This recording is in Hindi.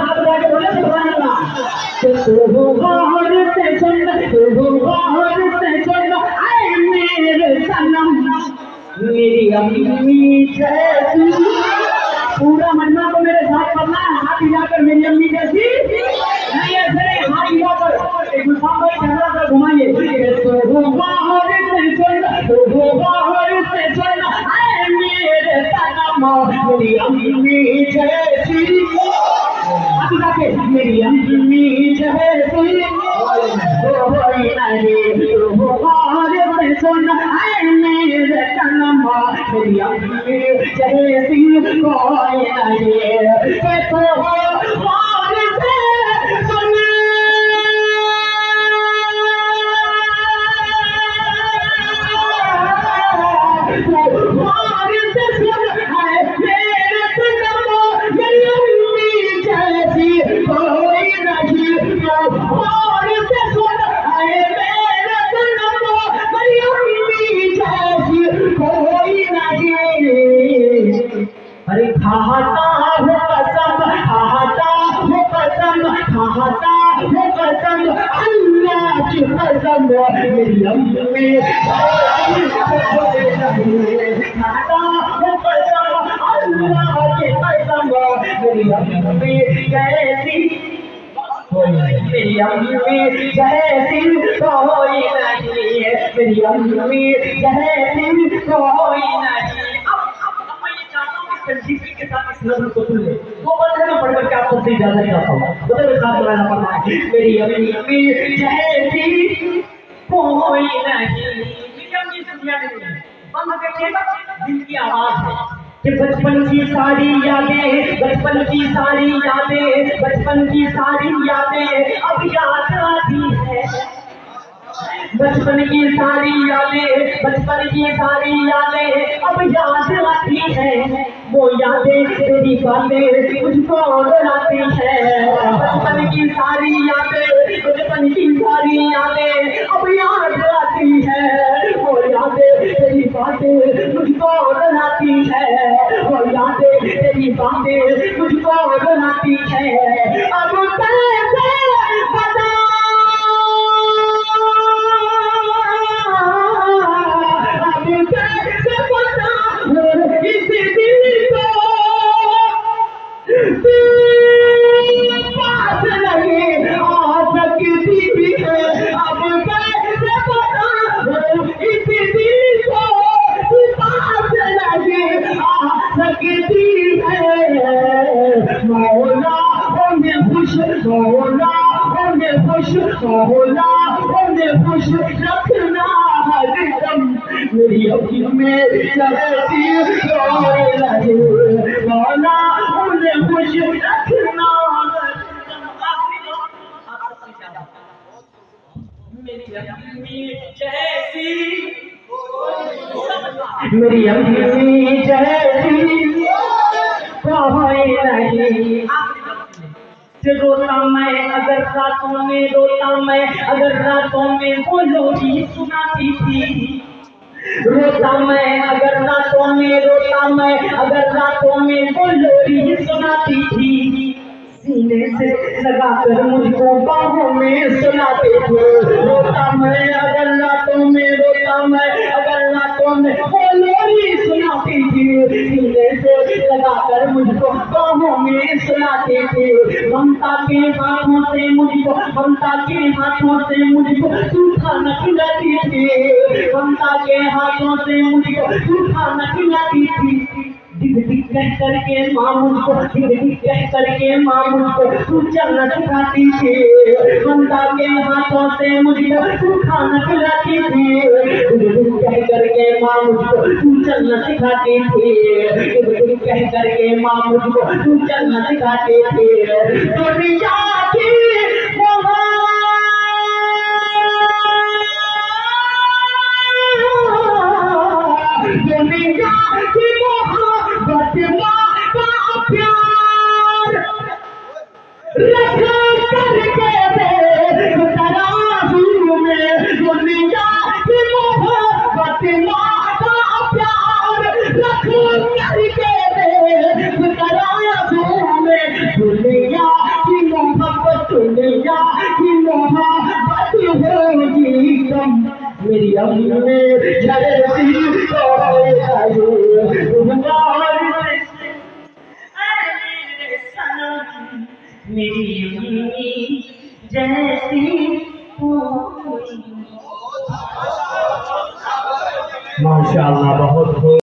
हाथ उठा के बोले सुभान अल्लाह। तो गौर से सुन, गौर से सुन आए मेरे सनम, मेरी अम्मी जैसी। पूरा मन्ना को मेरे साथ पढ़ना है, हाथ हिलाकर मेरी अम्मी जैसी नहीं, ऐसे हाथ हिलाकर एक मुसाम भाई कैमरा पर घुमाइए। तो गौर से सुन, गौर से सुन आए मेरे सनम, मेरी अम्मी जैसी। अभी जाके मेरी अम्मी जैसी कोई नहीं। तो गौर से सुन आए मेरे सनम, मेरी अम्मी जैसी कोई नहीं। तो गौर से सुन, गौर से सुन आए मेरे सनम, मेरी अम्मी जैसी कोई नहीं। तो गौर से सुन आए मेरे सनम, मेरी अम्मी जैसी कोई नहीं। अरे खाता हो कसम, खाता हो कसम, खाता हो कसम, अल्लाह की कसम, मेरी अम्मी खाता हो कसम, अल्लाह की कसम, मेरी अम्मी जैसी, मेरी अम्मी जैसी कोई नहीं, मेरी अम्मी जैसी कोई नहीं। कंसीपी के साथ इस नज़र को सुन ले, वो बंदे ना पढ़कर क्या आपसे इजाजत चाहता हूँ, उधर साथ लगाना पड़ना है। मेरी अम्मी जैसी कोई नहीं, मेरी अम्मी से दुनिया नहीं है। बंद देखिएगा, दिल की आवाज है कि बचपन की सारी यादें, बचपन की सारी यादें, बचपन की सारी यादें अब याद आती है। बचपन की सारी यादें, बचपन की सारी यादें अब याद आती है। वो यादें तेरी बातें मुझको डराती है। बचपन की सारी यादें, बचपन की सारी यादें अब याद आती है। वो यादें तेरी बातें मुझको डराती है। वो यादें तेरी बातें मुझको डराती है। अब कैसे बता, पास नहीं आ सकती है। अब कैसे बता इस दिल को, पास नहीं आ सकती है। मौला हमें खुश, मौला हमें खुश, मौला हमें खुश रखना हरदम, मेरी अम्मी जैसी कोई नहीं। मौला हमें खुश रखना मेरी अम्मी जैसी, मेरी अम्मी जैसी कोई नहीं। रोता मैं अगर रातों में, रोता मैं अगर रातों में वो लोरी सुनाती थी। रोता मैं अगर रातों में, रोता मैं अगर रातों में वो लोरी सुनाती थी। सीने से लगाकर मुझको बाहों में सुनाते थे। रोता मैं अगर रातों में, रोता मैं अगर रातों में वो लोरी सुनाती थी। सीने से लगाकर मुझको बाहों में सुनाते थे। ममता के हाथों से मुझको, ममता के हाथों से मुझको सूखा न खिलाती थी। ममता के हाथों से मुझको सूखा न खिलाती थी। दिख दिख कह करके माँ मुझको, दिख दिख कह करके माँ मुझको तू चलना सिखाती थी। ममता के हाथों से मुझको तू खाना खिलाती थी। दिख दिख कह करके माँ मुझको तू चलना सिखाती थी। दिख दिख कह करके माँ मुझको तू चलना सिखाती थी। दुनिया की दुनिया की मोहब्बत माँ का प्यार रख करके तराजू में। दुनिया की मोहब्बत माँ का प्यार रख करके तराजू में। दुनिया दुनिया की मोहब्बत होगी कम मेरी अम्मी जैसी मेरी अम्मी जैसी माशाअल्लाह बहुत